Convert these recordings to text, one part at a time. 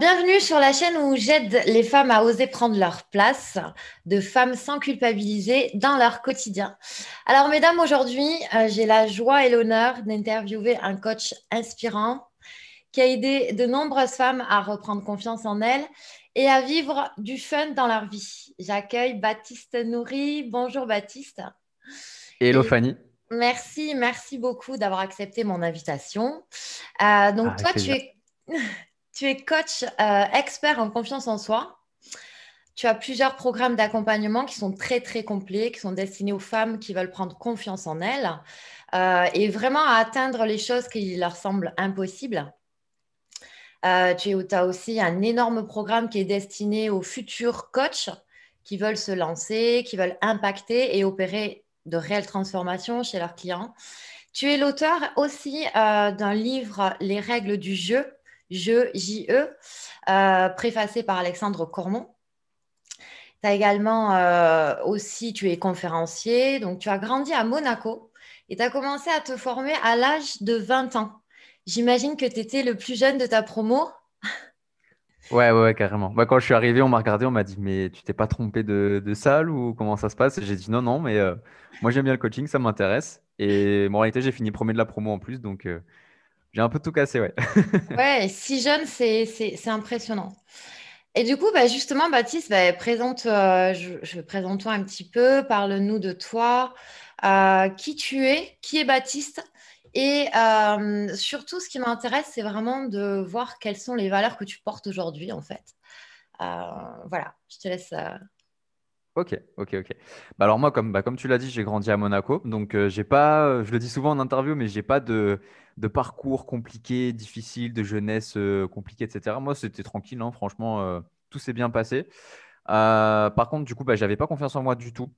Bienvenue sur la chaîne où j'aide les femmes à oser prendre leur place, de femmes sans culpabiliser dans leur quotidien. Alors, mesdames, aujourd'hui, j'ai la joie et l'honneur d'interviewer un coach inspirant qui a aidé de nombreuses femmes à reprendre confiance en elles et à vivre du fun dans leur vie. J'accueille Baptiste Nourri. Bonjour Baptiste. Hello Et Fanny. merci beaucoup d'avoir accepté mon invitation. Donc, Avec toi, plaisir. tu es coach expert en confiance en soi. Tu as plusieurs programmes d'accompagnement qui sont très complets, qui sont destinés aux femmes qui veulent prendre confiance en elles et vraiment à atteindre les choses qui leur semblent impossibles. Tu as aussi un énorme programme qui est destiné aux futurs coachs qui veulent se lancer, qui veulent impacter et opérer de réelles transformations chez leurs clients. Tu es l'auteur aussi d'un livre, Les règles du jeu, J-E, préfacé par Alexandre Cormon. Tu as également aussi, tu es conférencier, donc tu as grandi à Monaco et tu as commencé à te former à l'âge de 20 ans. J'imagine que tu étais le plus jeune de ta promo. Ouais, carrément. Quand je suis arrivé, on m'a regardé, on m'a dit, mais tu t'es pas trompé de salle ou comment ça se passe? Et j'ai dit non, mais moi j'aime bien le coaching, ça m'intéresse. Et bon, en réalité, j'ai fini premier de la promo en plus, donc j'ai un peu tout cassé, ouais. Ouais, si jeune, c'est impressionnant. Et du coup, bah, justement, Baptiste, bah, présente-toi un petit peu, parle-nous de toi, qui tu es, qui est Baptiste. Et surtout, ce qui m'intéresse, c'est vraiment de voir quelles sont les valeurs que tu portes aujourd'hui, en fait. Voilà, je te laisse. Ok. Alors moi, comme tu l'as dit, j'ai grandi à Monaco, donc j'ai pas, je le dis souvent en interview, mais j'ai pas de parcours compliqué, difficile, de jeunesse compliquée, etc. Moi, c'était tranquille, hein, franchement, tout s'est bien passé. Par contre, du coup, j'avais pas confiance en moi du tout.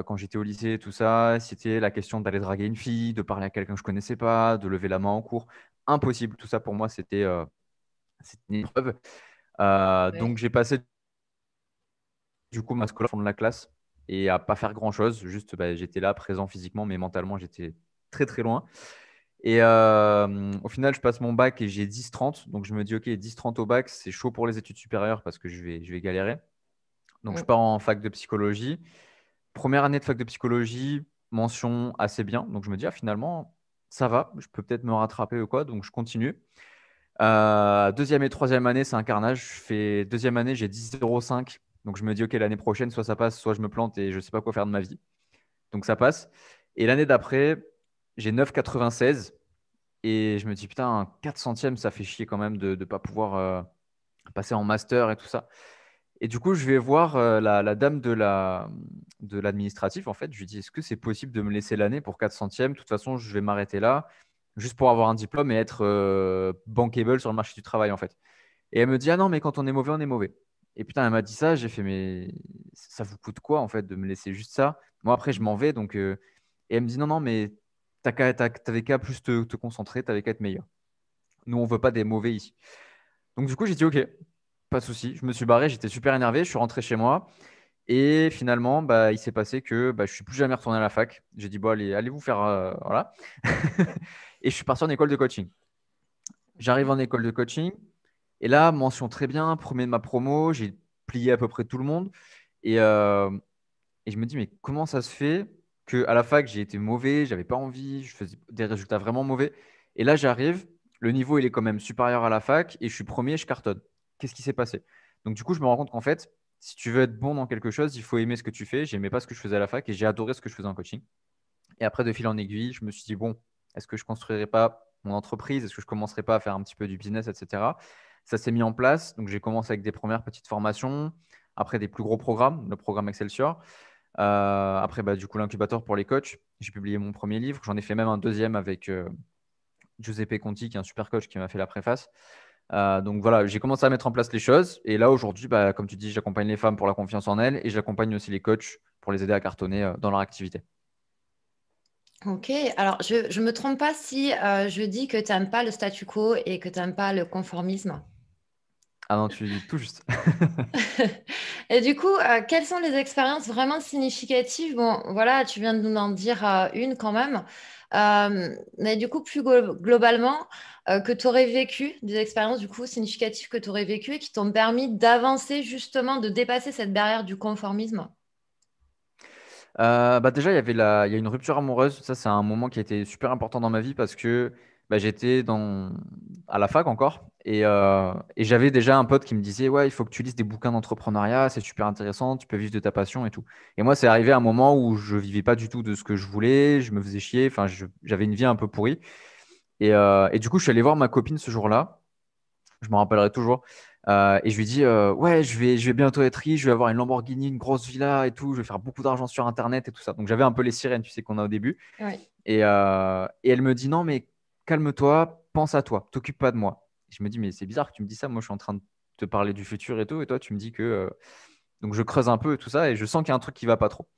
Quand j'étais au lycée, tout ça, c'était la question d'aller draguer une fille, de parler à quelqu'un que je connaissais pas, de lever la main en cours. Impossible. Tout ça pour moi, c'était une épreuve. Donc Ouais. j'ai passé du coup ma scolarité au fond de la classe et à pas faire grand-chose. Juste, j'étais là, présent physiquement, mais mentalement, j'étais très loin. Et au final, je passe mon bac et j'ai 10-30. Donc je me dis, ok, 10-30 au bac, c'est chaud pour les études supérieures parce que je vais galérer. Donc je Mm. pars en fac de psychologie. Première année de fac de psychologie, mention assez bien. Donc je me dis, ah, finalement, ça va, je peux peut-être me rattraper ou quoi. Donc je continue. Deuxième et troisième année, c'est un carnage. Je fais deuxième année, j'ai 10,05. Donc je me dis, ok, l'année prochaine, soit ça passe, soit je me plante et je ne sais pas quoi faire de ma vie. Donc ça passe. Et l'année d'après, j'ai 9,96. Et je me dis, putain, un 4 centièmes, ça fait chier quand même de ne pas pouvoir passer en master et tout ça. Et du coup, je vais voir la dame de l'administratif, en fait. Je lui dis, est-ce que c'est possible de me laisser l'année pour 4 centièmes? De toute façon, je vais m'arrêter là, juste pour avoir un diplôme et être bankable sur le marché du travail, en fait. Et elle me dit, ah non, mais quand on est mauvais, on est mauvais. Et putain, elle m'a dit ça, j'ai fait, mais ça vous coûte quoi, en fait, de me laisser juste ça? Moi, après, je m'en vais, donc. Et elle me dit, non, mais t'avais qu'à plus te concentrer, t'avais qu'à être meilleur. Nous, on veut pas des mauvais ici. Donc, du coup, j'ai dit, OK, pas de souci. Je me suis barré, j'étais super énervé, je suis rentré chez moi. Et finalement, il s'est passé que je suis plus jamais retourné à la fac. J'ai dit, bon, allez vous faire. Voilà. Et je suis parti en école de coaching. J'arrive en école de coaching. Et là, mention très bien, premier de ma promo, j'ai plié à peu près tout le monde. Et, euh, et je me dis, mais comment ça se fait qu'à la fac, j'ai été mauvais, j'avais pas envie, je faisais des résultats vraiment mauvais. Et là, j'arrive, le niveau, il est quand même supérieur à la fac et je suis premier, je cartonne. Qu'est-ce qui s'est passé? Donc, du coup, je me rends compte qu'en fait, si tu veux être bon dans quelque chose, il faut aimer ce que tu fais. J'aimais pas ce que je faisais à la fac et j'ai adoré ce que je faisais en coaching. Et après, de fil en aiguille, je me suis dit, bon, est-ce que je construirais pas mon entreprise? Est-ce que je commencerais pas à faire un petit peu du business, etc. Ça s'est mis en place. Donc, j'ai commencé avec des premières petites formations, après des plus gros programmes, le programme Excelsior. Après, du coup, l'incubateur pour les coachs. J'ai publié mon premier livre. J'en ai fait même un deuxième avec Giuseppe Conti, qui est un super coach qui m'a fait la préface. Donc voilà, j'ai commencé à mettre en place les choses. Et là, aujourd'hui, comme tu dis, j'accompagne les femmes pour la confiance en elles et j'accompagne aussi les coachs pour les aider à cartonner dans leur activité. Ok, alors je me trompe pas si je dis que tu n'aimes pas le statu quo et que tu n'aimes pas le conformisme. Ah non, tu dis tout juste. Et du coup, quelles sont les expériences vraiment significatives? Bon, voilà, tu viens de nous en dire une quand même. Mais du coup, plus globalement, que tu aurais vécu, des expériences du coup significatives que tu aurais vécues et qui t'ont permis d'avancer justement, de dépasser cette barrière du conformisme. Bah déjà, il y a une rupture amoureuse. Ça, c'est un moment qui a été super important dans ma vie parce que bah, à la fac encore et j'avais déjà un pote qui me disait, ouais, il faut que tu lises des bouquins d'entrepreneuriat, c'est super intéressant, tu peux vivre de ta passion et tout. Et moi, c'est arrivé à un moment où je vivais pas du tout de ce que je voulais, je me faisais chier, enfin, j'avais une vie un peu pourrie. Et du coup, je suis allé voir ma copine ce jour-là. Je m'en rappellerai toujours. Et je lui dis, ouais, je vais bientôt être riche, je vais avoir une Lamborghini, une grosse villa et tout, je vais faire beaucoup d'argent sur Internet et tout ça. Donc j'avais un peu les sirènes, tu sais, qu'on a au début. Oui. Et elle me dit, non, mais calme-toi, pense à toi, t'occupe pas de moi. Et je me dis, mais c'est bizarre que tu me dis ça, moi je suis en train de te parler du futur et tout, et toi tu me dis que. Donc je creuse un peu et tout ça, et je sens qu'il y a un truc qui va pas trop.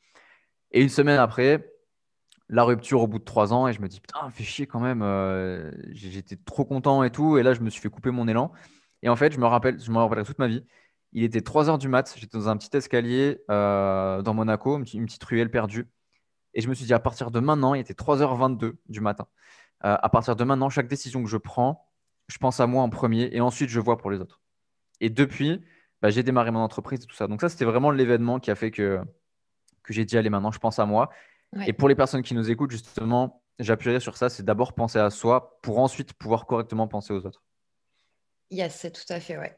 Et une semaine après, la rupture au bout de 3 ans, et je me dis, putain, fais chier quand même, j'étais trop content et tout, et là je me suis fait couper mon élan. Et en fait, je me rappellerai toute ma vie. Il était 3 heures du mat, j'étais dans un petit escalier dans Monaco, une petite ruelle perdue. Et je me suis dit, à partir de maintenant, il était 3h22 du matin. À partir de maintenant, chaque décision que je prends, je pense à moi en premier et ensuite je vois pour les autres. Et depuis, bah, j'ai démarré mon entreprise et tout ça. Donc ça, c'était vraiment l'événement qui a fait que j'ai dit, allez, maintenant, je pense à moi. Et Ouais. pour les personnes qui nous écoutent, justement, j'appuierai sur ça, c'est d'abord penser à soi pour ensuite pouvoir correctement penser aux autres. Yes, c'est tout à fait, ouais.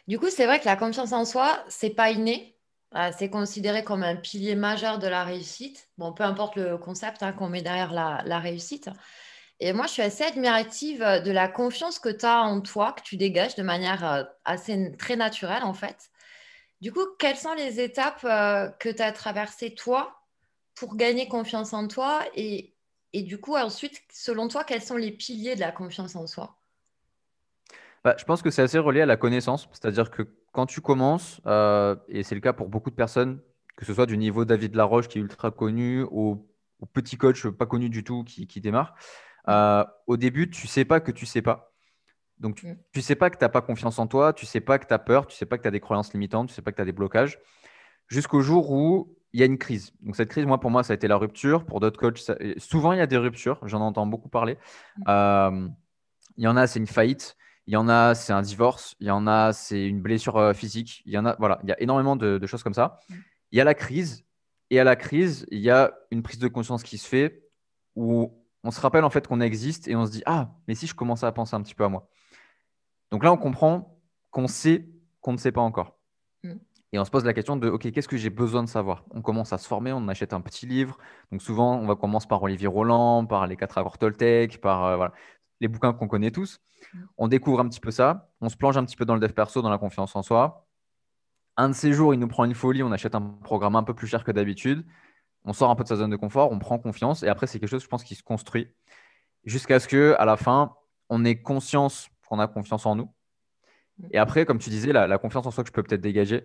Du coup, c'est vrai que la confiance en soi, c'est pas inné. C'est considéré comme un pilier majeur de la réussite. Bon, peu importe le concept qu'on met derrière la réussite. Et moi, je suis assez admirative de la confiance que tu as en toi, que tu dégages de manière assez très naturelle, en fait. Du coup, quelles sont les étapes que tu as traversées, toi, pour gagner confiance en toi? Et du coup, ensuite, selon toi, quels sont les piliers de la confiance en soi? Bah, je pense que c'est assez relié à la connaissance, c'est-à-dire que quand tu commences, et c'est le cas pour beaucoup de personnes, que ce soit du niveau David Laroche qui est ultra connu, au petit coach pas connu du tout qui démarre, Mm, au début, tu sais pas que tu sais pas. Donc, mm, tu sais pas que tu n'as pas confiance en toi, tu sais pas que tu as peur, tu sais pas que tu as des croyances limitantes, tu sais pas que tu as des blocages, jusqu'au jour où il y a une crise. Donc, cette crise, moi, pour moi, ça a été la rupture. Pour d'autres coachs, et souvent, il y a des ruptures, j'en entends beaucoup parler. mm. Euh, il y en a, c'est une faillite. Il y en a, c'est un divorce. Il y en a, c'est une blessure physique. Il y en a, voilà, il y a énormément de choses comme ça. Il y a la crise. Et à la crise, il y a une prise de conscience qui se fait où on se rappelle en fait qu'on existe et on se dit, ah, mais si je commençais à penser un petit peu à moi. Donc là, on comprend qu'on sait qu'on ne sait pas encore. Mm. Et on se pose la question de, OK, qu'est-ce que j'ai besoin de savoir? On commence à se former, on achète un petit livre. Donc souvent, on va commencer par Olivier Roland, par les 4 accords Toltec, par voilà, les bouquins qu'on connaît tous. Mm. On découvre un petit peu ça, on se plonge un petit peu dans le dev perso, dans la confiance en soi. Un de ces jours, il nous prend une folie, on achète un programme un peu plus cher que d'habitude, on sort un peu de sa zone de confort, on prend confiance, et après, c'est quelque chose, je pense, qui se construit jusqu'à ce que, à la fin, on ait conscience qu'on a confiance en nous. Mm. Et après, comme tu disais, la confiance en soi que je peux peut-être dégager,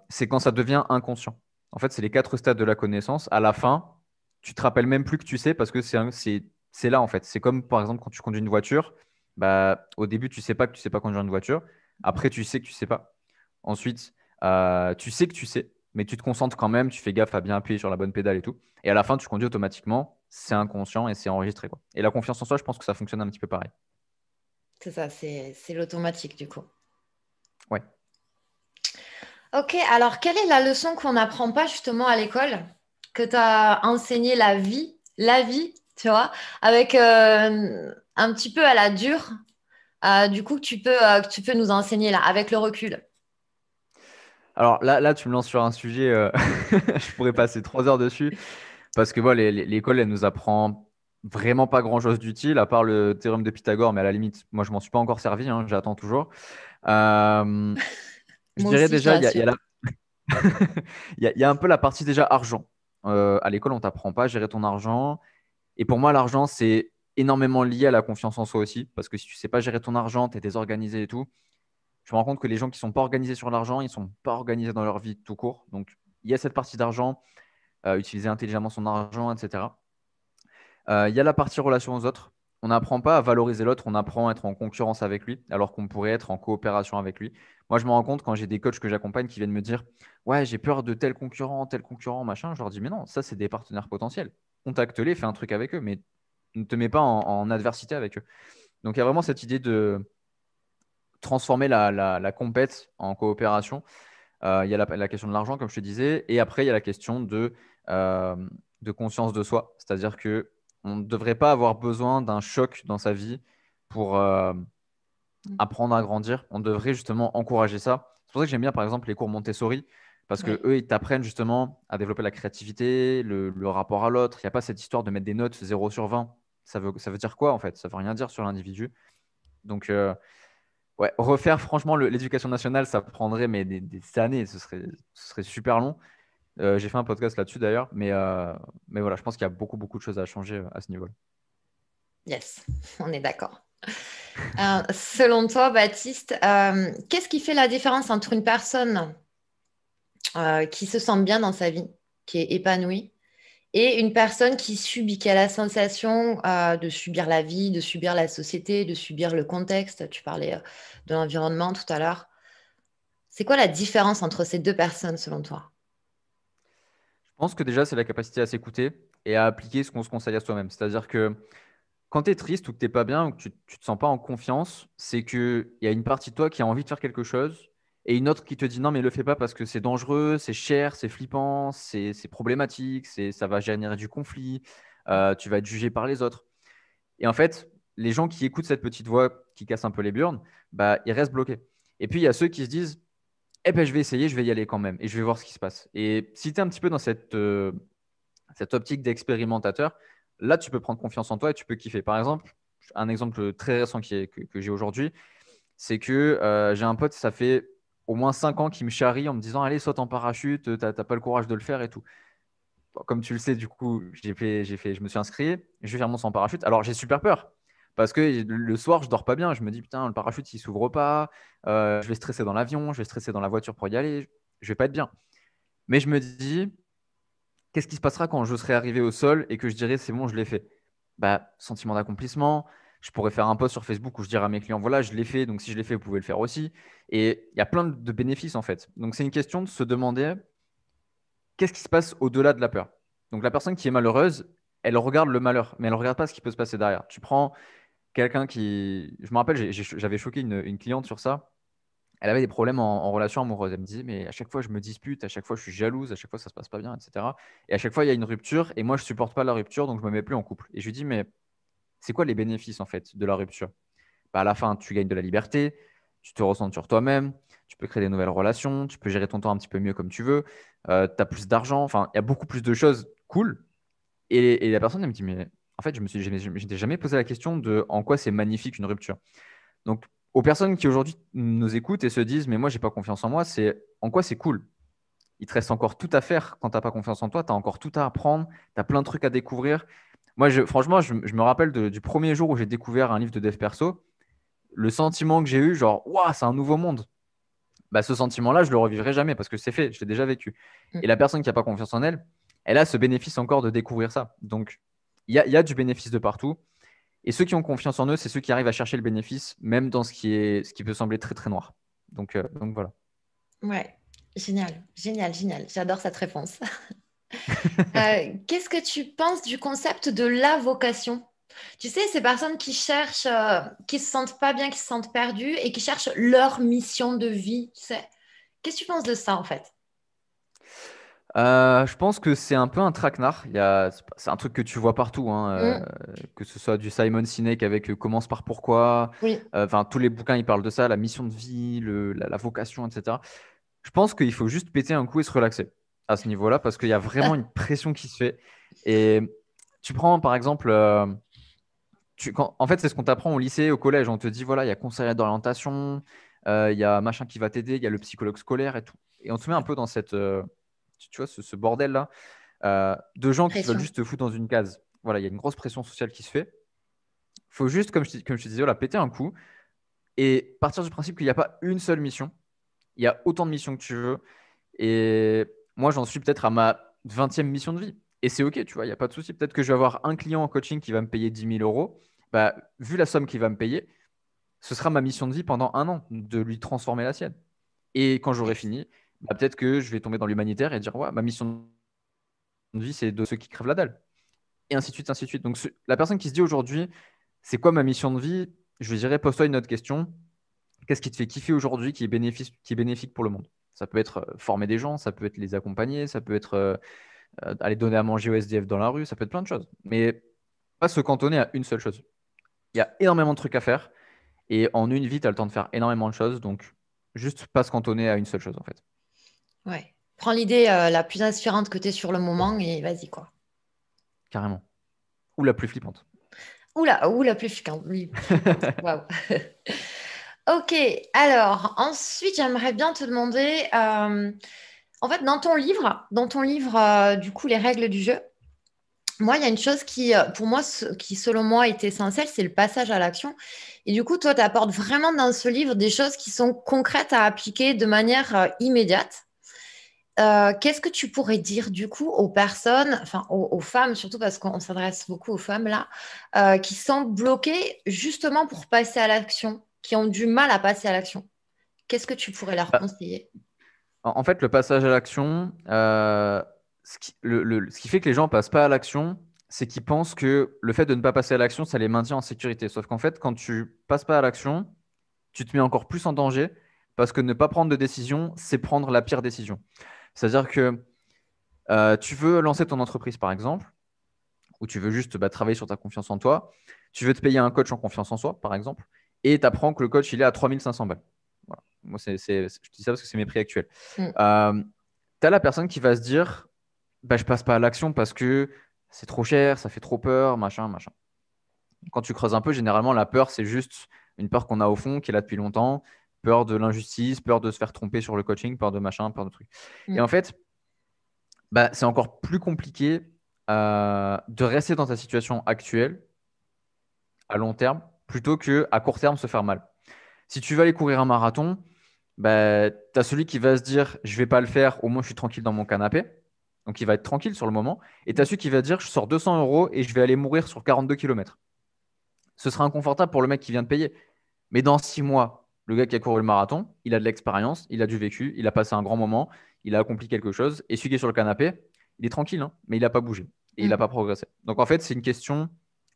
c'est quand ça devient inconscient. En fait, c'est les 4 stades de la connaissance. À la fin, tu te rappelles même plus que tu sais parce que c'est là, en fait. C'est comme, par exemple, quand tu conduis une voiture, bah, au début, tu sais pas que tu sais pas conduire une voiture. Après, tu sais que tu sais pas. Ensuite, tu sais que tu sais, mais tu te concentres quand même, tu fais gaffe à bien appuyer sur la bonne pédale et tout. Et à la fin, tu conduis automatiquement. C'est inconscient et c'est enregistré, quoi. Et la confiance en soi, je pense que ça fonctionne un petit peu pareil. C'est ça, c'est l'automatique du coup. Ouais. Ok, alors quelle est la leçon qu'on n'apprend pas justement à l'école, que tu as enseigné la vie, tu vois, avec un petit peu à la dure, du coup que tu peux nous enseigner là, avec le recul. Alors là, tu me lances sur un sujet, je pourrais passer 3 heures dessus, parce que voilà, l'école, elle nous apprend vraiment pas grand-chose d'utile, à part le théorème de Pythagore, mais à la limite, moi, je m'en suis pas encore servi, hein, j'attends toujours. Euh, je Moi dirais aussi, je te déjà, il y rassure. a il y a un peu la partie déjà argent. À l'école, on t'apprend pas à gérer ton argent. Et pour moi, l'argent, c'est énormément lié à la confiance en soi aussi, parce que si tu sais pas gérer ton argent, tu es désorganisé et tout, je me rends compte que les gens qui sont pas organisés sur l'argent, ils sont pas organisés dans leur vie tout court. Donc, il y a cette partie d'argent, utiliser intelligemment son argent, etc. Il y a la partie relation aux autres. On n'apprend pas à valoriser l'autre, on apprend à être en concurrence avec lui, alors qu'on pourrait être en coopération avec lui. Moi, je me rends compte quand j'ai des coachs que j'accompagne qui viennent me dire, ouais, j'ai peur de tel concurrent, machin. Je leur dis, mais non, ça, c'est des partenaires potentiels. Contacte-les, fais un truc avec eux, mais ne te mets pas en adversité avec eux. Donc, il y a vraiment cette idée de transformer la compète en coopération. Il y a la question de l'argent, comme je te disais. Et après, il y a la question euh, de conscience de soi. C'est-à-dire qu'on ne devrait pas avoir besoin d'un choc dans sa vie pour apprendre à grandir. On devrait justement encourager ça. C'est pour ça que j'aime bien, par exemple, les cours Montessori. Parce que Oui. eux, ils t'apprennent justement à développer la créativité, le rapport à l'autre. Il n'y a pas cette histoire de mettre des notes 0/20. Ça veut dire quoi, en fait? Ça veut rien dire sur l'individu. Donc, ouais, refaire franchement l'éducation nationale, ça prendrait mais des années, ce serait super long. J'ai fait un podcast là-dessus d'ailleurs, mais voilà, je pense qu'il y a beaucoup, beaucoup de choses à changer à ce niveau-là. Yes, on est d'accord. Selon toi, Baptiste, qu'est-ce qui fait la différence entre une personne qui se sent bien dans sa vie, qui est épanouie, et une personne qui subit, qui a la sensation de subir la vie, de subir la société, de subir le contexte? Tu parlais de l'environnement tout à l'heure. C'est quoi la différence entre ces deux personnes selon toi? Je pense que déjà, c'est la capacité à s'écouter et à appliquer ce qu'on se conseille à soi-même. C'est-à-dire que quand tu es triste ou que tu n'es pas bien ou que tu ne te sens pas en confiance, c'est qu'il y a une partie de toi qui a envie de faire quelque chose et une autre qui te dit non, mais le fais pas parce que c'est dangereux, c'est cher, c'est flippant, c'est problématique, ça va générer du conflit, tu vas être jugé par les autres. Et en fait, les gens qui écoutent cette petite voix qui casse un peu les burnes, bah, ils restent bloqués. Et puis, il y a ceux qui se disent eh ben, je vais essayer, je vais y aller quand même et je vais voir ce qui se passe. Et si tu es un petit peu dans cette optique d'expérimentateur, là, tu peux prendre confiance en toi et tu peux kiffer. Par exemple, un exemple très récent que j'ai aujourd'hui, c'est que j'ai un pote, ça fait au moins 5 ans qu'il me charrie en me disant allez, saute en parachute, t'as pas le courage de le faire et tout. Bon, comme tu le sais, du coup, je me suis inscrit, je vais faire mon saut en parachute. Alors, j'ai super peur. Parce que le soir, je dors pas bien. Je me dis, putain, le parachute, il s'ouvre pas. Je vais stresser dans l'avion, je vais stresser dans la voiture pour y aller. Je vais pas être bien. Mais je me dis, qu'est-ce qui se passera quand je serai arrivé au sol et que je dirai, c'est bon, je l'ai fait? Bah, sentiment d'accomplissement. Je pourrais faire un post sur Facebook où je dirais à mes clients, voilà, je l'ai fait. Donc, si je l'ai fait, vous pouvez le faire aussi. Et il y a plein de bénéfices, en fait. Donc, c'est une question de se demander, qu'est-ce qui se passe au-delà de la peur? Donc la personne qui est malheureuse, elle regarde le malheur, mais elle ne regarde pas ce qui peut se passer derrière. Tu prends quelqu'un qui... Je me rappelle, j'avais choqué une cliente sur ça. Elle avait des problèmes en relation amoureuse. Elle me disait, mais à chaque fois, je me dispute, à chaque fois, je suis jalouse, à chaque fois, ça se passe pas bien, etc. Et à chaque fois, il y a une rupture, et moi, je supporte pas la rupture, donc je me mets plus en couple. Et je lui dis, mais c'est quoi les bénéfices, en fait, de la rupture? Bah, à la fin, tu gagnes de la liberté, tu te ressens sur toi-même, tu peux créer des nouvelles relations, tu peux gérer ton temps un petit peu mieux comme tu veux, tu as plus d'argent, enfin, il y a beaucoup plus de choses cool. Et la personne, elle me dit, mais en fait, je m'étais jamais posé la question de en quoi c'est magnifique une rupture. Donc, aux personnes qui aujourd'hui nous écoutent et se disent, mais moi, j'ai pas confiance en moi, c'est en quoi c'est cool. Il te reste encore tout à faire quand tu n'as pas confiance en toi, tu as encore tout à apprendre, tu as plein de trucs à découvrir. Moi, franchement, je me rappelle du premier jour où j'ai découvert un livre de dev perso, le sentiment que j'ai eu, genre, waouh, c'est un nouveau monde. Bah, ce sentiment-là, je le revivrai jamais parce que c'est fait, je l'ai déjà vécu. Mm. Et la personne qui n'a pas confiance en elle, elle a ce bénéfice encore de découvrir ça. Donc, il y a du bénéfice de partout. Et ceux qui ont confiance en eux, c'est ceux qui arrivent à chercher le bénéfice, même dans ce qui peut sembler très, très noir. Donc voilà. Ouais, génial, génial, génial. J'adore cette réponse. Qu'est-ce que tu penses du concept de la vocation? Tu sais, ces personnes qui cherchent, qui se sentent pas bien, qui se sentent perdues et qui cherchent leur mission de vie, tu sais. Qu'est-ce que tu penses de ça, en fait? Je pense que c'est un peu un traquenard. C'est un truc que tu vois partout, hein, Mm, que ce soit du Simon Sinek avec Commence par pourquoi. oui, Enfin, tous les bouquins, ils parlent de ça, la mission de vie, la vocation, etc. Je pense qu'il faut juste péter un coup et se relaxer à ce niveau-là parce qu'il y a vraiment une pression qui se fait. Et tu prends par exemple, en fait, c'est ce qu'on t'apprend au lycée, au collège. On te dit, voilà, il y a conseiller d'orientation, il y a machin qui va t'aider, il y a le psychologue scolaire et tout. Et on te met un peu dans tu vois, ce bordel-là de gens qui veulent pression. juste te foutre dans une case. Voilà, il y a une grosse pression sociale qui se fait. Il faut juste, comme je te disais, voilà, péter un coup et partir du principe qu'il n'y a pas une seule mission. Il y a autant de missions que tu veux. Et moi, j'en suis peut-être à ma 20e mission de vie. Et c'est OK, tu vois, il n'y a pas de souci. Peut-être que je vais avoir un client en coaching qui va me payer 10 000 euros. Bah, vu la somme qu'il va me payer, ce sera ma mission de vie pendant un an, de lui transformer la sienne. Et quand j'aurai Yes. fini, bah, peut-être que je vais tomber dans l'humanitaire et dire, ouais, ma mission de vie, c'est de ceux qui crèvent la dalle. et ainsi de suite, ainsi de suite. Donc, la personne qui se dit aujourd'hui, c'est quoi ma mission de vie? Je lui dirais, pose-toi une autre question. Qu'est-ce qui te fait kiffer aujourd'hui qui est bénéfique pour le monde? Ça peut être former des gens, ça peut être les accompagner, ça peut être aller donner à manger au SDF dans la rue, ça peut être plein de choses. Mais pas se cantonner à une seule chose. Il y a énormément de trucs à faire et en une vie, tu as le temps de faire énormément de choses. Donc, juste pas se cantonner à une seule chose en fait. Ouais. Prends l'idée la plus inspirante que tu es sur le moment et vas-y, quoi. Carrément. Ou la plus flippante. Ou la plus flippante. Waouh. Ok, alors ensuite, j'aimerais bien te demander, en fait, dans ton livre, du coup, les règles du jeu, moi, il y a une chose qui, pour moi, qui selon moi est essentielle, c'est le passage à l'action. Et du coup, toi, tu apportes vraiment dans ce livre des choses qui sont concrètes à appliquer de manière immédiate. Qu'est-ce que tu pourrais dire du coup aux personnes, enfin aux femmes surtout parce qu'on s'adresse beaucoup aux femmes là, qui sont bloquées justement pour passer à l'action, qui ont du mal à passer à l'action? Qu'est-ce que tu pourrais leur Bah, conseiller? en fait, le passage à l'action, ce qui fait que les gens passent pas à l'action, c'est qu'ils pensent que le fait de ne pas passer à l'action, ça les maintient en sécurité. Sauf qu'en fait, quand tu passes pas à l'action, tu te mets encore plus en danger parce que ne pas prendre de décision, c'est prendre la pire décision. C'est-à-dire que tu veux lancer ton entreprise, par exemple, ou tu veux juste travailler sur ta confiance en toi. Tu veux te payer un coach en confiance en soi, par exemple, et tu apprends que le coach, il est à 3500 balles. Voilà. Moi, je dis ça parce que c'est mes prix actuels. Mm. Tu as la personne qui va se dire, bah, je passe pas à l'action parce que c'est trop cher, ça fait trop peur, machin, machin. Quand tu creuses un peu, généralement, la peur, c'est juste une peur qu'on a au fond, qui est là depuis longtemps, peur de l'injustice, peur de se faire tromper sur le coaching, peur de machin, peur de trucs. Et Mm. en fait, bah, c'est encore plus compliqué de rester dans ta situation actuelle à long terme plutôt que à court terme se faire mal. Si tu vas aller courir un marathon, bah, tu as celui qui va se dire je vais pas le faire, au moins je suis tranquille dans mon canapé. Donc il va être tranquille sur le moment. Et tu as celui qui va dire je sors 200 euros et je vais aller mourir sur 42 km. Ce sera inconfortable pour le mec qui vient de payer. Mais dans 6 mois, le gars qui a couru le marathon, il a de l'expérience, il a du vécu, il a passé un grand moment, il a accompli quelque chose. Et celui qui est sur le canapé, il est tranquille, hein, mais il n'a pas bougé et il n'a Mm. pas progressé. Donc en fait, c'est une question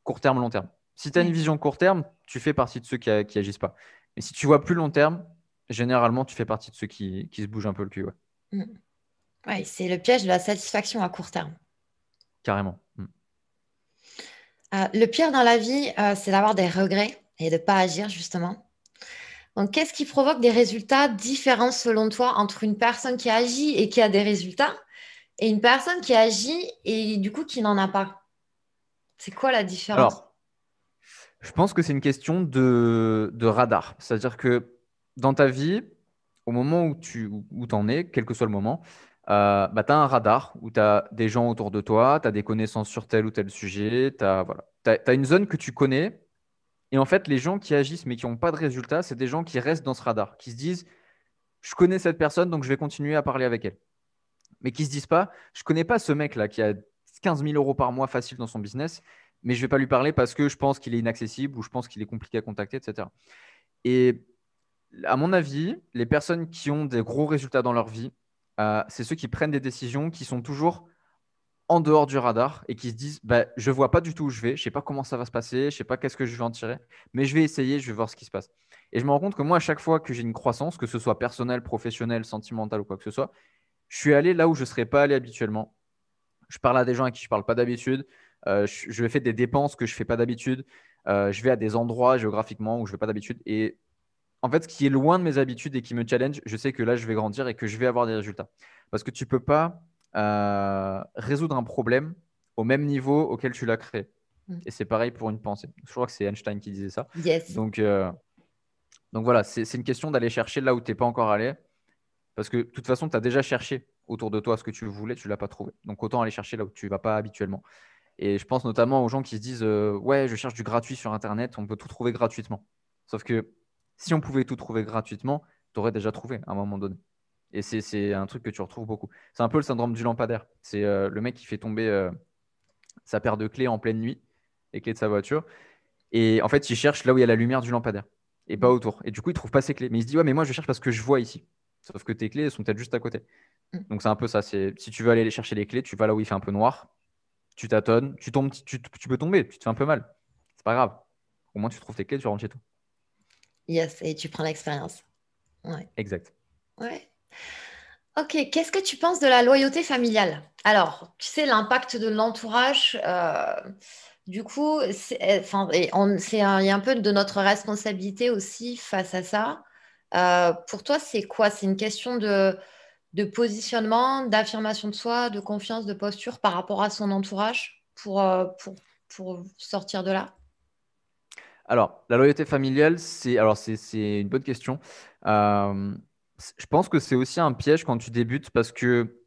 court terme, long terme. Si tu as une Ouais. vision court terme, tu fais partie de ceux qui agissent pas. Mais si tu vois plus long terme, généralement, tu fais partie de ceux qui se bougent un peu le cul. Ouais. Mm. Ouais, c'est le piège de la satisfaction à court terme. Carrément. Mm. Le pire dans la vie, c'est d'avoir des regrets et de ne pas agir justement. Donc, qu'est-ce qui provoque des résultats différents selon toi entre une personne qui agit et qui a des résultats et une personne qui agit et du coup qui n'en a pas? C'est quoi la différence? Alors, je pense que c'est une question de radar. C'est-à-dire que dans ta vie, au moment où t'en es, quel que soit le moment, bah, tu as un radar où tu as des gens autour de toi, tu as des connaissances sur tel ou tel sujet, voilà. T'as une zone que tu connais. Et en fait, les gens qui agissent mais qui n'ont pas de résultat, c'est des gens qui restent dans ce radar, qui se disent, je connais cette personne, donc je vais continuer à parler avec elle. Mais qui se disent pas, je connais pas ce mec-là qui a 15 000 euros par mois facile dans son business, mais je vais pas lui parler parce que je pense qu'il est inaccessible ou je pense qu'il est compliqué à contacter, etc. Et à mon avis, les personnes qui ont des gros résultats dans leur vie, c'est ceux qui prennent des décisions qui sont toujours en dehors du radar et qui se disent bah, je vois pas du tout où je vais, je sais pas comment ça va se passer, je sais pas qu'est-ce que je vais en tirer, mais je vais essayer, je vais voir ce qui se passe. Et je me rends compte que moi, à chaque fois que j'ai une croissance, que ce soit personnelle, professionnelle, sentimentale ou quoi que ce soit, je suis allé là où je ne serais pas allé habituellement. Je parle à des gens à qui je ne parle pas d'habitude. Je fais des dépenses que je ne fais pas d'habitude. Je vais à des endroits géographiquement où je ne vais pas d'habitude. Et en fait, ce qui est loin de mes habitudes et qui me challenge, je sais que là, je vais grandir et que je vais avoir des résultats. Parce que tu ne peux pas résoudre un problème au même niveau auquel tu l'as créé. Mm. Et c'est pareil pour une pensée. Je crois que c'est Einstein qui disait ça. Yes. Donc voilà, c'est une question d'aller chercher là où tu n'es pas encore allé. Parce que de toute façon, tu as déjà cherché autour de toi ce que tu voulais, tu ne l'as pas trouvé. Donc autant aller chercher là où tu ne vas pas habituellement. Et je pense notamment aux gens qui se disent ouais, je cherche du gratuit sur Internet, on peut tout trouver gratuitement. Sauf que si on pouvait tout trouver gratuitement, tu aurais déjà trouvé à un moment donné. Et c'est un truc que tu retrouves beaucoup. C'est un peu le syndrome du lampadaire. C'est le mec qui fait tomber sa paire de clés en pleine nuit, les clés de sa voiture. Et en fait, il cherche là où il y a la lumière du lampadaire et pas autour. Et du coup, il trouve pas ses clés. Mais il se dit ouais, mais moi, je cherche parce que je vois ici. Sauf que tes clés, elles sont peut-être juste à côté. Mm. Donc c'est un peu ça. Si tu veux aller chercher les clés, tu vas là où il fait un peu noir tu tâtonnes, tu tombes, tu peux tomber, tu te fais un peu mal. C'est pas grave. Au moins, tu trouves tes clés, tu rentres chez toi. Yes, et tu prends l'expérience. Ouais. Exact. Ouais. Ok, qu'est-ce que tu penses de la loyauté familiale? Alors, tu sais, l'impact de l'entourage, du coup, enfin, il y a un peu de notre responsabilité aussi face à ça. Pour toi, c'est quoi? C'est une question de positionnement, d'affirmation de soi, de confiance, de posture par rapport à son entourage pour sortir de là? Alors, la loyauté familiale, c'est une bonne question. Euh, je pense que c'est aussi un piège quand tu débutes parce que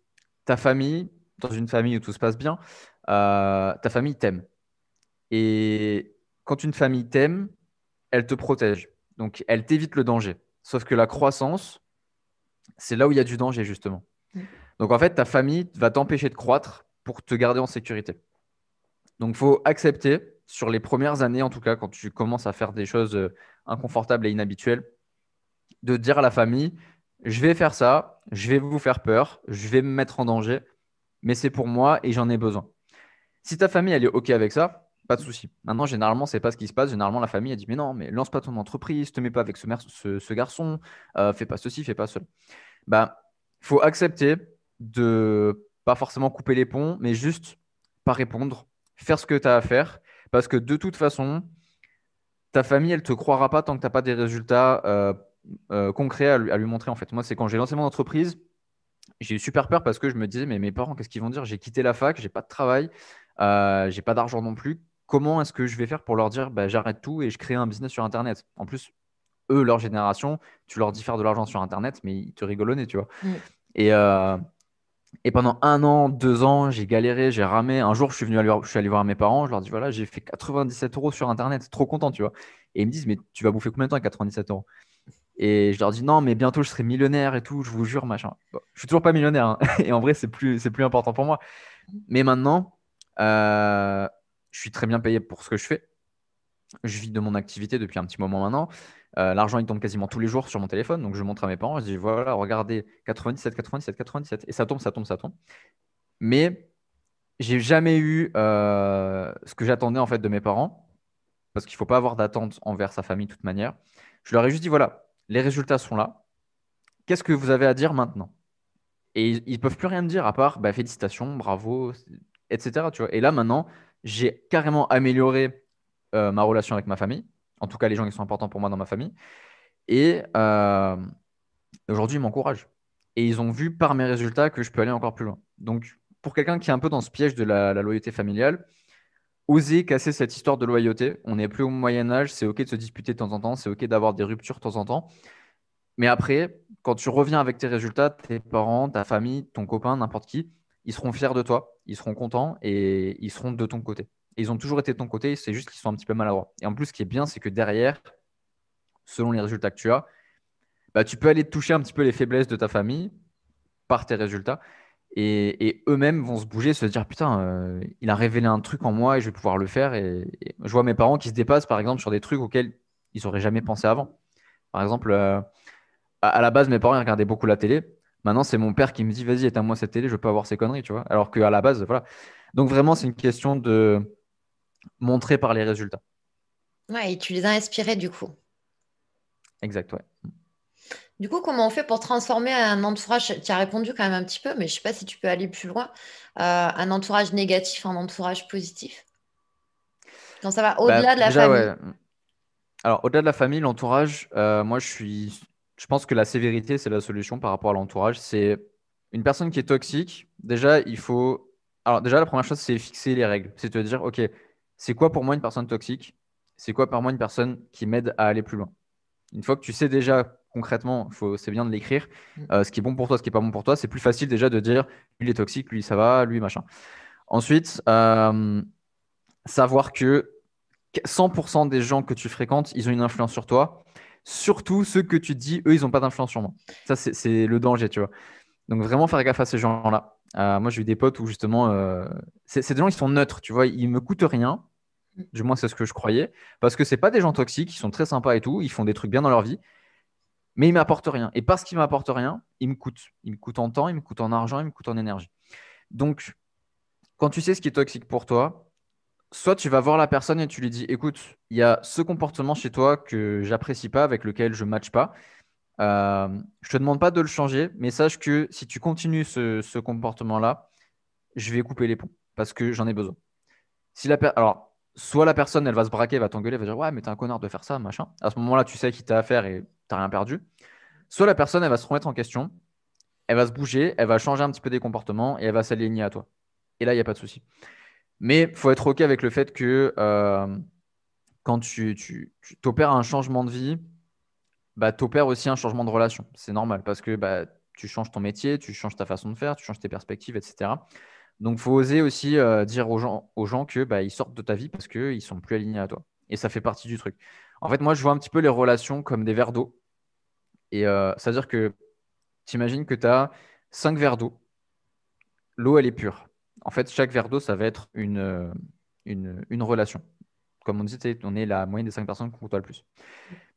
ta famille, dans une famille où tout se passe bien, ta famille t'aime. Et quand une famille t'aime, elle te protège. Donc, elle t'évite le danger. Sauf que la croissance, c'est là où il y a du danger, justement. Mm. Donc, en fait, ta famille va t'empêcher de croître pour te garder en sécurité. Donc, il faut accepter, sur les premières années, en tout cas, quand tu commences à faire des choses inconfortables et inhabituelles, de dire à la famille, je vais faire ça, je vais vous faire peur, je vais me mettre en danger, mais c'est pour moi et j'en ai besoin. Si ta famille, elle est OK avec ça, pas de souci. Maintenant, généralement, c'est pas ce qui se passe. Généralement, la famille, elle dit, mais non, mais lance pas ton entreprise, te mets pas avec ce garçon, fais pas ceci, fais pas cela. Bah, faut accepter de pas forcément couper les ponts, mais juste pas répondre, faire ce que tu as à faire, parce que de toute façon, ta famille, elle te croira pas tant que tu n'as pas des résultats concrets à lui montrer. En fait, moi, c'est quand j'ai lancé mon entreprise, j'ai eu super peur parce que je me disais, mais mes parents, qu'est-ce qu'ils vont dire? J'ai quitté la fac, j'ai pas de travail, j'ai pas d'argent non plus. Comment est-ce que je vais faire pour leur dire, bah, j'arrête tout et je crée un business sur Internet? En plus, eux, leur génération, tu leur dis faire de l'argent sur Internet, mais ils te rigolonnaient, tu vois. Mm. Et, euh, et pendant 1 an, 2 ans, j'ai galéré, j'ai ramé. Un jour, je suis allé voir mes parents, je leur dis, voilà, j'ai fait 97 euros sur Internet, trop content, tu vois. Et ils me disent, mais tu vas bouffer combien de temps avec 97 euros? Et je leur dis non, mais bientôt je serai millionnaire et tout, je vous jure, machin. Bon, je suis toujours pas millionnaire, hein. Et en vrai, c'est plus important pour moi. Mais maintenant, euh, je suis très bien payé pour ce que je fais. Je vis de mon activité depuis un petit moment maintenant. L'argent, il tombe quasiment tous les jours sur mon téléphone. Donc, je montre à mes parents, je dis voilà, regardez, 97, 97, 97. Et ça tombe, ça tombe, ça tombe. Mais j'ai jamais eu ce que j'attendais en fait de mes parents, parce qu'il faut pas avoir d'attente envers sa famille de toute manière. Je leur ai juste dit voilà, les résultats sont là. Qu'est-ce que vous avez à dire maintenant? Et ils ne peuvent plus rien me dire à part bah, félicitations, bravo, etc. Tu vois. Et là, maintenant, j'ai carrément amélioré ma relation avec ma famille, en tout cas les gens qui sont importants pour moi dans ma famille. Et aujourd'hui, ils m'encouragent. Et ils ont vu par mes résultats que je peux aller encore plus loin. Donc, pour quelqu'un qui est un peu dans ce piège de la loyauté familiale, oser casser cette histoire de loyauté. On n'est plus au Moyen Âge, c'est OK de se disputer de temps en temps, c'est OK d'avoir des ruptures de temps en temps. Mais après, quand tu reviens avec tes résultats, tes parents, ta famille, ton copain, n'importe qui, ils seront fiers de toi, ils seront contents et ils seront de ton côté. Et ils ont toujours été de ton côté, c'est juste qu'ils sont un petit peu maladroits. Et en plus, ce qui est bien, c'est que derrière, selon les résultats que tu as, bah, tu peux aller toucher un petit peu les faiblesses de ta famille par tes résultats. Et eux-mêmes vont se bouger, se dire putain, il a révélé un truc en moi et je vais pouvoir le faire. Et je vois mes parents qui se dépassent, par exemple, sur des trucs auxquels ils n'auraient jamais pensé avant. Par exemple, à la base, mes parents ils regardaient beaucoup la télé. Maintenant, c'est mon père qui me dit, vas-y, éteins-moi cette télé, je veux pas avoir ces conneries, tu vois. Alors qu'à la base, voilà. Donc vraiment, c'est une question de montrer par les résultats. Ouais, et tu les as inspirés du coup. Exact, ouais. Du coup, comment on fait pour transformer un entourage, tu as répondu quand même un petit peu, mais je ne sais pas si tu peux aller plus loin, un entourage négatif en entourage positif, quand ça va Bah, au-delà de la déjà, famille. ouais. Alors, au-delà de la famille, l'entourage, moi, je pense que la sévérité, c'est la solution par rapport à l'entourage. C'est une personne qui est toxique. Déjà, il faut. Alors, déjà, la première chose, c'est fixer les règles. C'est te dire, OK, c'est quoi pour moi une personne toxique? C'est quoi pour moi une personne qui m'aide à aller plus loin? Une fois que tu sais déjà concrètement, c'est bien de l'écrire, ce qui est bon pour toi, ce qui est pas bon pour toi, c'est plus facile déjà de dire, lui, il est toxique, lui, ça va, lui, machin. Ensuite, savoir que 100% des gens que tu fréquentes, ils ont une influence sur toi. Surtout ceux que tu dis, eux, ils n'ont pas d'influence sur moi. Ça, c'est le danger, tu vois. Donc, vraiment faire gaffe à ces gens-là. Moi, j'ai eu des potes où justement, c'est des gens qui sont neutres, tu vois. Ils me coûtent rien. Du moins, c'est ce que je croyais. Parce que c'est pas des gens toxiques, ils sont très sympas et tout. Ils font des trucs bien dans leur vie. Mais ils m'apportent rien. Et parce qu'ils m'apportent rien, ils me coûtent. Ils me coûtent en temps, ils me coûtent en argent, ils me coûtent en énergie. Donc, quand tu sais ce qui est toxique pour toi, soit tu vas voir la personne et tu lui dis, écoute, il y a ce comportement chez toi que j'apprécie pas, avec lequel je ne matche pas. Je te demande pas de le changer, mais sache que si tu continues ce comportement-là, je vais couper les ponts parce que j'en ai besoin. Alors, soit la personne, elle va se braquer, elle va t'engueuler, elle va dire, ouais, mais t'es un connard de faire ça, machin. À ce moment-là, tu sais qui t'as affaire et t'as rien perdu. Soit la personne, elle va se remettre en question, elle va se bouger, elle va changer un petit peu des comportements et elle va s'aligner à toi. Et là, il n'y a pas de souci. Mais il faut être OK avec le fait que quand tu opères un changement de vie, bah, tu opères aussi un changement de relation. C'est normal parce que bah, tu changes ton métier, tu changes ta façon de faire, tu changes tes perspectives, etc. Donc, il faut oser aussi dire aux gens que bah, ils sortent de ta vie parce qu'ils ne sont plus alignés à toi. Et ça fait partie du truc. En fait, moi, je vois un petit peu les relations comme des verres d'eau. Et c'est-à-dire que tu imagines que tu as 5 verres d'eau. L'eau, elle est pure. En fait, chaque verre d'eau, ça va être une relation. Comme on dit, on est la moyenne des 5 personnes qu'on côtoie le plus.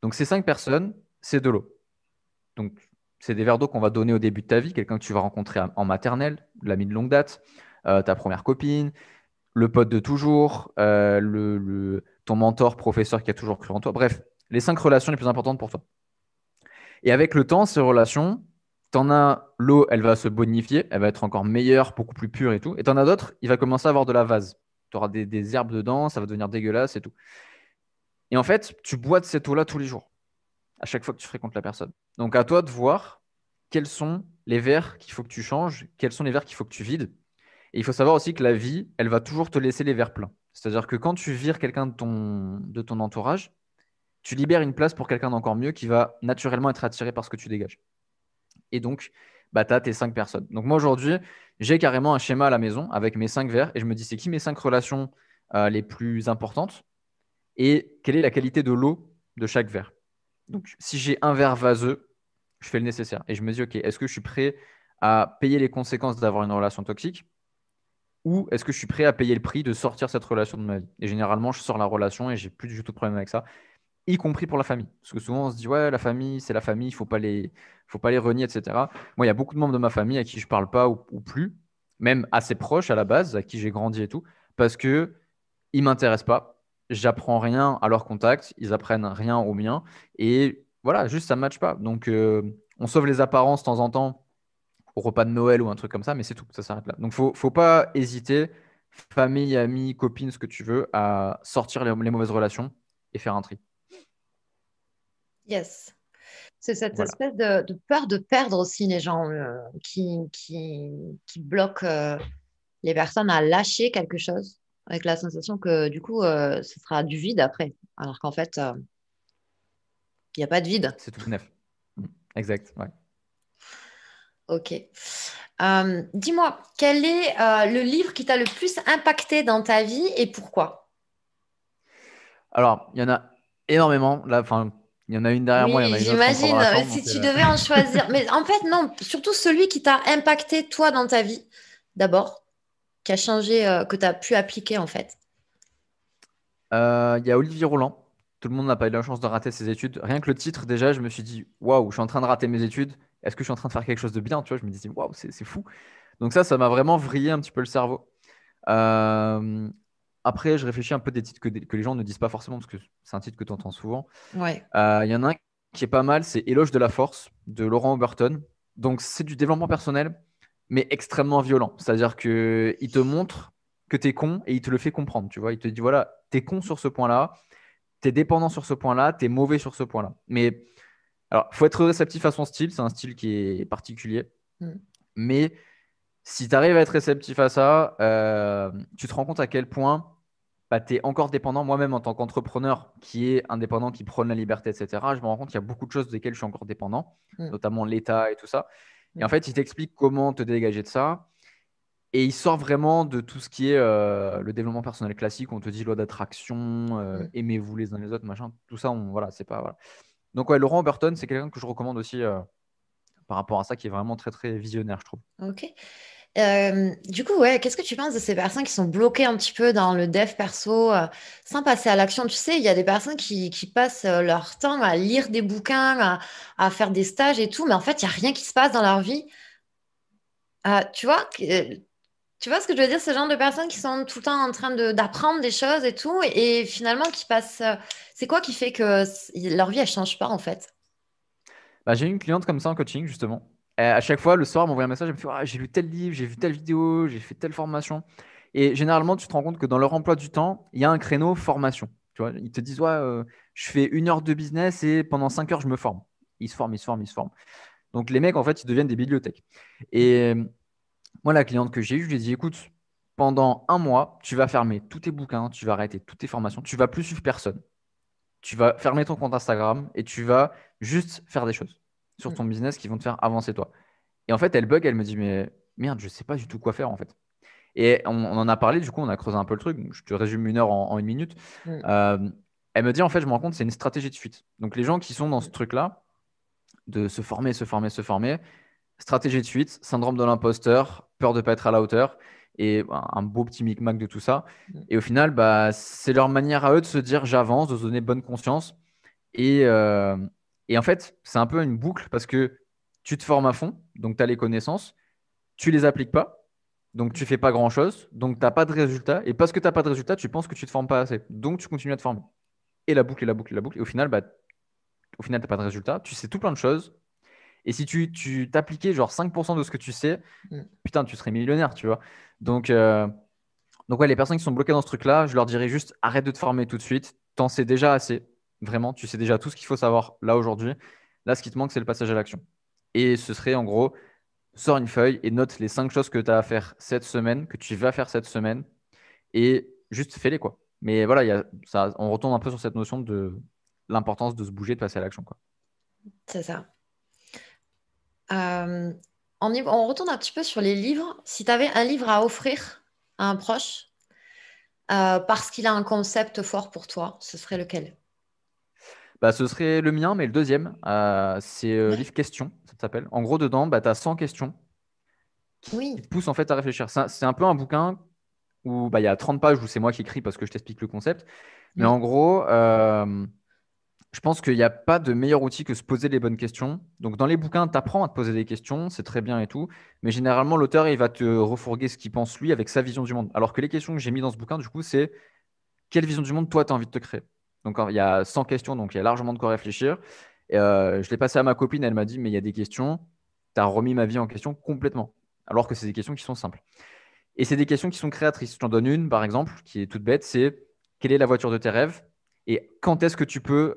Donc, ces 5 personnes, c'est de l'eau. Donc, c'est des verres d'eau qu'on va donner au début de ta vie, quelqu'un que tu vas rencontrer en maternelle, l'ami de longue date, ta première copine, le pote de toujours, ton mentor, professeur qui a toujours cru en toi. Bref, les 5 relations les plus importantes pour toi. Et avec le temps, ces relations, t'en as l'eau, elle va se bonifier, elle va être encore meilleure, beaucoup plus pure et tout. Et t'en as d'autres, il va commencer à avoir de la vase. Tu auras des herbes dedans, ça va devenir dégueulasse et tout. Et en fait, tu bois de cette eau-là tous les jours, à chaque fois que tu fréquentes la personne. Donc à toi de voir quels sont les verres qu'il faut que tu changes, quels sont les verres qu'il faut que tu vides. Et il faut savoir aussi que la vie, elle va toujours te laisser les verres pleins. C'est-à-dire que quand tu vires quelqu'un de ton entourage, tu libères une place pour quelqu'un d'encore mieux qui va naturellement être attiré par ce que tu dégages. Et donc, bah, tu as tes 5 personnes. Donc moi, aujourd'hui, j'ai carrément un schéma à la maison avec mes 5 verres et je me dis, c'est qui mes 5 relations les plus importantes et quelle est la qualité de l'eau de chaque verre. Donc, si j'ai un verre vaseux, je fais le nécessaire. Et je me dis, OK, est-ce que je suis prêt à payer les conséquences d'avoir une relation toxique ou est-ce que je suis prêt à payer le prix de sortir cette relation de ma vie? Et généralement, je sors la relation et j'ai plus du tout de problème avec ça, y compris pour la famille. Parce que souvent, on se dit, ouais, la famille, c'est la famille, il faut pas les renier, etc. Moi, il y a beaucoup de membres de ma famille à qui je parle pas ou plus, même assez proches à la base, à qui j'ai grandi et tout, parce que ils m'intéressent pas. J'apprends rien à leur contact, ils apprennent rien au mien. Et voilà, juste ça ne matche pas. Donc, on sauve les apparences de temps en temps au repas de Noël ou un truc comme ça, mais c'est tout, ça s'arrête là. Donc, faut pas hésiter, famille, amis, copines, ce que tu veux, à sortir les mauvaises relations et faire un tri. Yes. C'est cette Voilà. espèce de peur de perdre aussi les gens qui bloque les personnes à lâcher quelque chose avec la sensation que du coup, ce sera du vide après. Alors qu'en fait, il n'y a pas de vide. C'est tout neuf. Exact. Ouais. Ok. Dis-moi, quel est le livre qui t'a le plus impacté dans ta vie et pourquoi? Alors, il y en a énormément. Là, enfin, il y en a une derrière moi, il y en Oui, a une autre encore dans j'imagine. la chambre. Si Donc, tu devais en choisir. Mais en fait, non, surtout celui qui t'a impacté toi dans ta vie, d'abord, qui a changé, que tu as pu appliquer en fait. il y a Olivier Roland. Tout le monde n'a pas eu la chance de rater ses études. Rien que le titre, déjà, je me suis dit, waouh, je suis en train de rater mes études. Est-ce que je suis en train de faire quelque chose de bien? Tu vois, je me disais, waouh, c'est fou. Donc ça m'a vraiment vrillé un petit peu le cerveau. Euh, Après, je réfléchis un peu des titres que les gens ne disent pas forcément, parce que c'est un titre que tu entends souvent. Ouais. Il y en a un qui est pas mal, c'est Éloge de la force de Laurent Oberton. Donc c'est du développement personnel, mais extrêmement violent. C'est-à-dire que il te montre que tu es con et il te le fait comprendre. Tu vois, il te dit voilà, tu es con sur ce point-là, tu es dépendant sur ce point-là, tu es mauvais sur ce point-là. Mais alors, faut être réceptif à son style, c'est un style qui est particulier. Mm. Mais si tu arrives à être réceptif à ça, tu te rends compte à quel point bah, tu es encore dépendant. Moi-même, en tant qu'entrepreneur qui est indépendant, qui prône la liberté, etc., je me rends compte qu'il y a beaucoup de choses desquelles je suis encore dépendant, Mm. notamment l'État et tout ça. Et en Mm. fait, il t'explique comment te dégager de ça. Et il sort vraiment de tout ce qui est le développement personnel classique. On te dit loi d'attraction, Mm. aimez-vous les uns les autres, machin. Tout ça, voilà, c'est pas. Voilà. Donc, ouais, Laurent Burton, c'est quelqu'un que je recommande aussi par rapport à ça, qui est vraiment très, très visionnaire, je trouve. Ok. Du coup, ouais, qu'est-ce que tu penses de ces personnes qui sont bloquées un petit peu dans le dev perso, sans passer à l'action? Tu sais, il y a des personnes qui passent leur temps à lire des bouquins, à faire des stages et tout, mais en fait, il n'y a rien qui se passe dans leur vie. Tu vois, Tu vois ce que je veux dire? Ce genre de personnes qui sont tout le temps en train d'apprendre des choses et tout, et finalement qui passent. C'est quoi qui fait que leur vie, elle change pas en fait? Bah, j'ai eu une cliente comme ça en coaching, justement. À chaque fois, le soir, elle m'envoie un message, elle me fait ah, j'ai lu tel livre, j'ai vu telle vidéo, j'ai fait telle formation. Et généralement, tu te rends compte que dans leur emploi du temps, il y a un créneau formation. Tu vois, ils te disent ouais, je fais 1 heure de business et pendant 5 heures, je me forme. Ils se forment, ils se forment, ils se forment. Donc, les mecs, en fait, ils deviennent des bibliothèques. Et moi, la cliente que j'ai eue, je lui ai dit écoute, pendant un mois, tu vas fermer tous tes bouquins, tu vas arrêter toutes tes formations, tu vas plus suivre personne. Tu vas fermer ton compte Instagram et tu vas juste faire des choses sur Mm. ton business qui vont te faire avancer toi. Et en fait, elle bug, elle me dit, mais merde, je sais pas du tout quoi faire en fait. Et on en a parlé, du coup, on a creusé un peu le truc. Donc, je te résume 1 heure en 1 minute. Mm. Euh, Elle me dit, en fait, je me rends compte, c'est une stratégie de fuite. Donc, les gens qui sont dans ce Mm. truc-là, de se former, se former, se former, stratégie de fuite, syndrome de l'imposteur, peur de pas être à la hauteur, et un beau petit micmac de tout ça. Mm. Et au final, bah, c'est leur manière à eux de se dire, j'avance, de se donner bonne conscience. Et, euh, et en fait, c'est un peu une boucle parce que tu te formes à fond, donc tu as les connaissances, tu les appliques pas, donc tu fais pas grand-chose, donc tu n'as pas de résultat. Et parce que tu n'as pas de résultat, tu penses que tu te formes pas assez. Donc tu continues à te former. Et la boucle, et la boucle, et la boucle. Et au final, tu n'as pas de résultat. Tu sais tout plein de choses. Et si tu t'appliquais genre 5% de ce que tu sais, Mm. putain, tu serais millionnaire, tu vois. Donc, euh, donc ouais, les personnes qui sont bloquées dans ce truc-là, je leur dirais juste arrête de te former tout de suite. T'en sais déjà assez. Vraiment, tu sais déjà tout ce qu'il faut savoir là aujourd'hui. Là, ce qui te manque, c'est le passage à l'action. Et ce serait en gros, sors une feuille et note les 5 choses que tu as à faire cette semaine, que tu vas faire cette semaine, et juste fais-les, quoi. Mais voilà, ça, on retourne un peu sur cette notion de l'importance de se bouger, de passer à l'action, quoi. C'est ça. Euh, on retourne un petit peu sur les livres. Si tu avais un livre à offrir à un proche, parce qu'il a un concept fort pour toi, ce serait lequel? Bah, ce serait le mien, mais le deuxième, c'est Ouais. Livre Questions, ça s'appelle. En gros, dedans, bah, tu as 100 questions Oui. qui te poussent en fait à réfléchir. C'est un peu un bouquin où bah, il y a 30 pages où c'est moi qui écris parce que je t'explique le concept. Mais en Oui. gros, je pense qu'il n'y a pas de meilleur outil que se poser les bonnes questions. Donc, dans les bouquins, tu apprends à te poser des questions, c'est très bien et tout. Mais généralement, l'auteur, il va te refourguer ce qu'il pense lui avec sa vision du monde. Alors que les questions que j'ai mis dans ce bouquin, du coup, c'est quelle vision du monde toi, tu as envie de te créer. Donc, il y a 100 questions, donc il y a largement de quoi réfléchir. Et, je l'ai passé à ma copine, elle m'a dit, mais il y a des questions, tu as remis ma vie en question complètement. Alors que c'est des questions qui sont simples. Et c'est des questions qui sont créatrices. Je t'en donne une, par exemple, qui est toute bête, c'est quelle est la voiture de tes rêves et quand est-ce que tu peux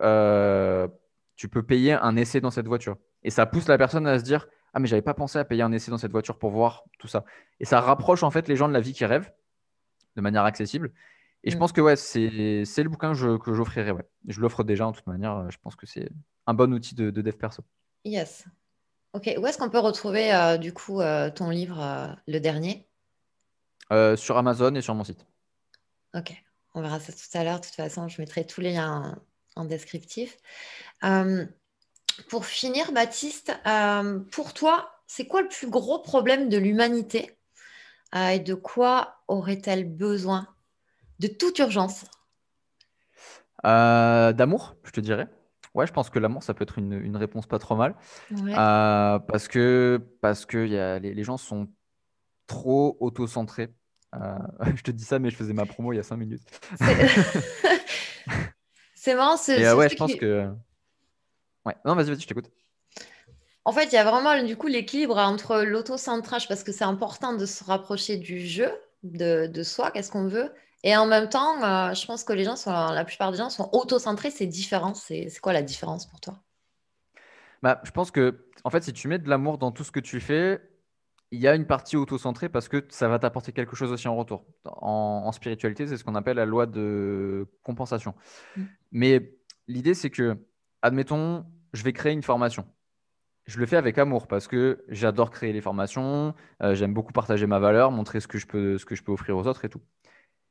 payer un essai dans cette voiture. Et ça pousse la personne à se dire, ah mais j'avais pas pensé à payer un essai dans cette voiture pour voir tout ça. Et ça rapproche en fait les gens de la vie qui rêvent de manière accessible. Et je Mm. pense que ouais, c'est le bouquin que j'offrirai. Ouais. Je l'offre déjà en toute manière. Je pense que c'est un bon outil de dev perso. Yes. Ok. Où est-ce qu'on peut retrouver du coup ton livre, le dernier? Sur Amazon et sur mon site. Ok. On verra ça tout à l'heure. De toute façon, je mettrai tous les liens en descriptif. Euh, pour finir, Baptiste, pour toi, c'est quoi le plus gros problème de l'humanité et de quoi aurait-elle besoin de toute urgence? D'amour, je te dirais. Ouais, je pense que l'amour, ça peut être une réponse pas trop mal. Ouais. Parce que les gens sont trop auto-centrés. Je te dis ça, mais je faisais ma promo il y a 5 minutes. C'est c'est marrant, Et ce ouais, je truc. pense que. Ouais. Non, vas-y, vas-y, je t'écoute. En fait, il y a vraiment du coup l'équilibre entre l'autocentrage, parce que c'est important de se rapprocher du jeu, de soi, qu'est-ce qu'on veut. Et en même temps, je pense que la plupart des gens sont autocentrés, c'est différent. C'est quoi la différence pour toi? Bah, je pense que, en fait, si tu mets de l'amour dans tout ce que tu fais, il y a une partie auto-centrée parce que ça va t'apporter quelque chose aussi en retour. En spiritualité, c'est ce qu'on appelle la loi de compensation. Mm. Mais l'idée, c'est que, admettons, je vais créer une formation. Je le fais avec amour parce que j'adore créer les formations, j'aime beaucoup partager ma valeur, montrer ce que je peux offrir aux autres et tout.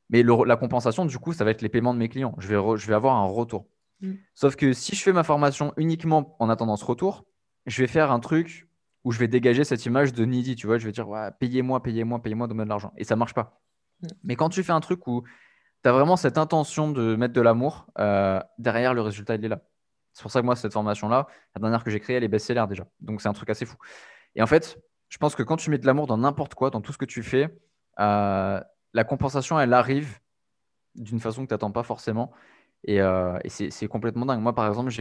Mais la compensation, du coup, ça va être les paiements de mes clients. Je vais avoir un retour. Mm. Sauf que si je fais ma formation uniquement en attendant ce retour, je vais faire un truc où je vais dégager cette image de needy, tu vois. Je vais dire, ouais, payez-moi, payez-moi, payez-moi, donnez-moi de l'argent. Et ça marche pas. Mm. Mais quand tu fais un truc où tu as vraiment cette intention de mettre de l'amour, derrière, le résultat, il est là. C'est pour ça que moi, cette formation-là, la dernière que j'ai créée, elle est best-seller déjà. Donc, c'est un truc assez fou. Et en fait, je pense que quand tu mets de l'amour dans n'importe quoi, dans tout ce que tu fais, la compensation, elle arrive d'une façon que tu n'attends pas forcément. Et c'est complètement dingue. Moi, par exemple,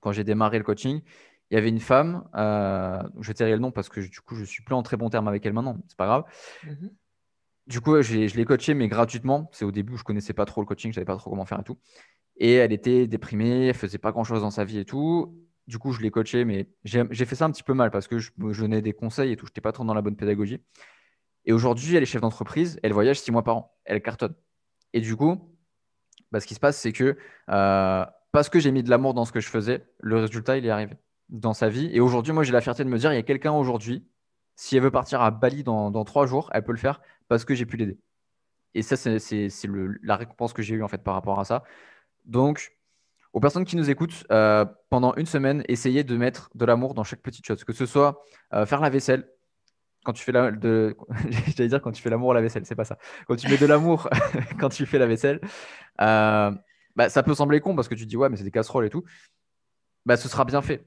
quand j'ai démarré le coaching, il y avait une femme, je vais tairai le nom parce que du coup, je suis plus en très bon terme avec elle maintenant, c'est pas grave. Mhm. Du coup, je l'ai coachée, mais gratuitement. C'est au début où je connaissais pas trop le coaching, je savais pas trop comment faire et tout. Et elle était déprimée, elle faisait pas grand-chose dans sa vie et tout. Du coup, je l'ai coachée, mais j'ai fait ça un petit peu mal parce que je me donnais des conseils et tout. Je n'étais pas trop dans la bonne pédagogie. Et aujourd'hui, elle est chef d'entreprise, elle voyage 6 mois par an, elle cartonne. Et du coup, bah, ce qui se passe, c'est que parce que j'ai mis de l'amour dans ce que je faisais, le résultat, il est arrivé dans sa vie. Et aujourd'hui, moi, j'ai la fierté de me dire, il y a quelqu'un aujourd'hui, si elle veut partir à Bali dans 3 jours, elle peut le faire parce que j'ai pu l'aider. Et ça, c'est la récompense que j'ai eue en fait par rapport à ça. Donc, aux personnes qui nous écoutent, pendant une semaine, essayez de mettre de l'amour dans chaque petite chose. Que ce soit faire la vaisselle, quand tu fais j'allais dire quand tu fais l'amour à la vaisselle, c'est pas ça. Quand tu mets de l'amour quand tu fais la vaisselle, euh, bah, ça peut sembler con parce que tu te dis ouais, mais c'est des casseroles et tout. Bah, ce sera bien fait.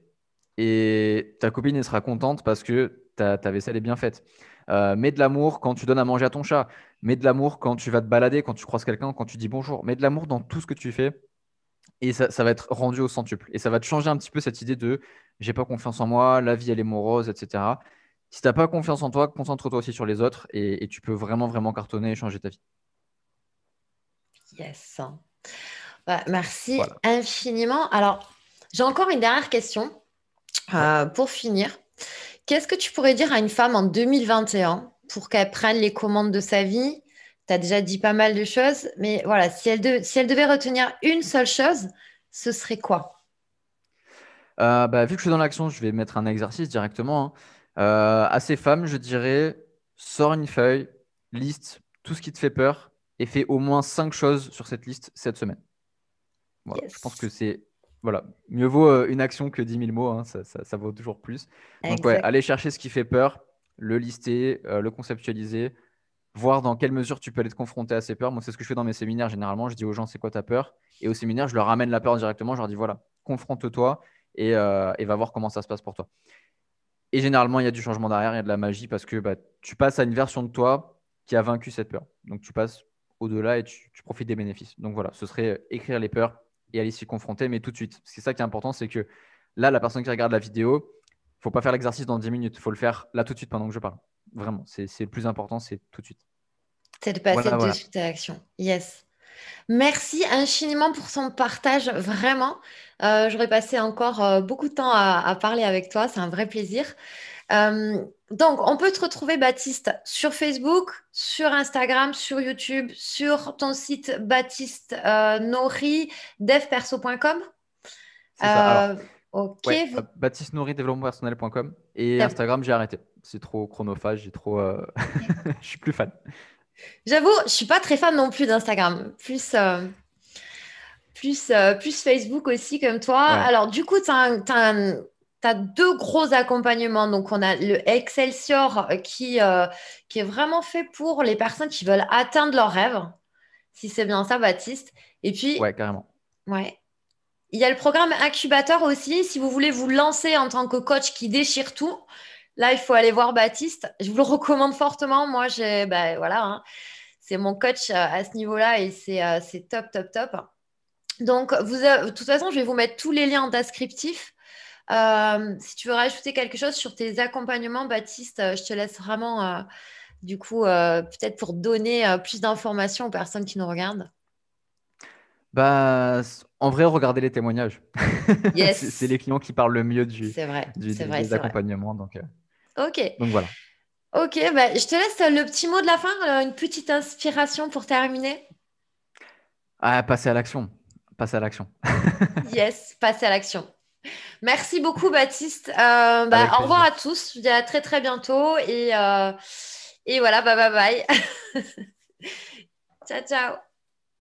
Et ta copine, elle sera contente parce que ta vaisselle est bien faite. Mets de l'amour quand tu donnes à manger à ton chat. Mets de l'amour quand tu vas te balader, quand tu croises quelqu'un, quand tu dis bonjour. Mets de l'amour dans tout ce que tu fais. Et ça va être rendu au centuple. Et ça va te changer un petit peu cette idée de j'ai pas confiance en moi, la vie elle est morose, etc. Si t'as pas confiance en toi, concentre-toi aussi sur les autres et tu peux vraiment, vraiment cartonner et changer ta vie. Yes. Bah, merci Voilà. infiniment. Alors, j'ai encore une dernière question Ouais. pour finir. Qu'est-ce que tu pourrais dire à une femme en 2021 pour qu'elle prenne les commandes de sa vie? Tu as déjà dit pas mal de choses, mais voilà, si elle devait retenir une seule chose, ce serait quoi? Bah, vu que je suis dans l'action, je vais mettre un exercice directement, hein. À ces femmes, je dirais, sors une feuille, liste tout ce qui te fait peur et fais au moins 5 choses sur cette liste cette semaine. Voilà. Je pense Yes, que c'est voilà, mieux vaut une action que 10 000 mots, hein, ça vaut toujours plus. Donc ouais, exact. aller chercher ce qui fait peur, le lister, le conceptualiser, voir dans quelle mesure tu peux aller te confronter à ces peurs. Moi, c'est ce que je fais dans mes séminaires généralement. Je dis aux gens, c'est quoi ta peur? Et au séminaire, je leur ramène la peur directement. Je leur dis, voilà, confronte-toi et va voir comment ça se passe pour toi. Et généralement, il y a du changement derrière, il y a de la magie parce que bah, tu passes à une version de toi qui a vaincu cette peur. Donc tu passes au-delà et tu profites des bénéfices. Donc voilà, ce serait écrire les peurs et aller s'y confronter, mais tout de suite. C'est ça qui est important, c'est que là, la personne qui regarde la vidéo, il ne faut pas faire l'exercice dans 10 minutes, il faut le faire là tout de suite pendant que je parle. Vraiment, c'est le plus important, c'est tout de suite. C'est de passer Voilà, de voilà. suite à l'action. Yes. Merci infiniment pour son partage, vraiment. J'aurais passé encore beaucoup de temps à parler avec toi, c'est un vrai plaisir. Donc, on peut te retrouver, Baptiste, sur Facebook, sur Instagram, sur YouTube, sur ton site Baptiste Nori, devperso.com. C'est ça. Alors, Euh, ok, ouais, baptiste-nourri-développement-personnel.com et Instagram, j'ai arrêté. C'est trop chronophage, je suis plus fan. j'avoue, je suis pas très fan non plus d'Instagram, plus Facebook aussi comme toi. Ouais, Alors, du coup, t'as deux gros accompagnements. Donc, on a le Excelsior qui est vraiment fait pour les personnes qui veulent atteindre leurs rêves, si c'est bien ça, Baptiste. Et puis, ouais, carrément. ouais, il y a le programme Incubateur aussi. Si vous voulez vous lancer en tant que coach qui déchire tout, là, il faut aller voir Baptiste. Je vous le recommande fortement. Moi, ben, voilà, hein, c'est mon coach à ce niveau-là et c'est top, top, top. Donc, de toute façon, je vais vous mettre tous les liens descriptifs. Si tu veux rajouter quelque chose sur tes accompagnements, Baptiste, je te laisse vraiment, du coup, peut-être pour donner plus d'informations aux personnes qui nous regardent. Bah, en vrai, regardez les témoignages. C'est Yes, les clients qui parlent le mieux c'est vrai, c'est vrai, des c'est vrai. accompagnements. Ok, Donc voilà. ok, bah, je te laisse le petit mot de la fin, une petite inspiration pour terminer. Ah, passez à l'action. Passez à l'action. Yes, passer à l'action. Merci beaucoup, Baptiste. Avec Au revoir plaisir. à tous. Je vous dis à très très bientôt et voilà, bye bye bye. Ciao, ciao.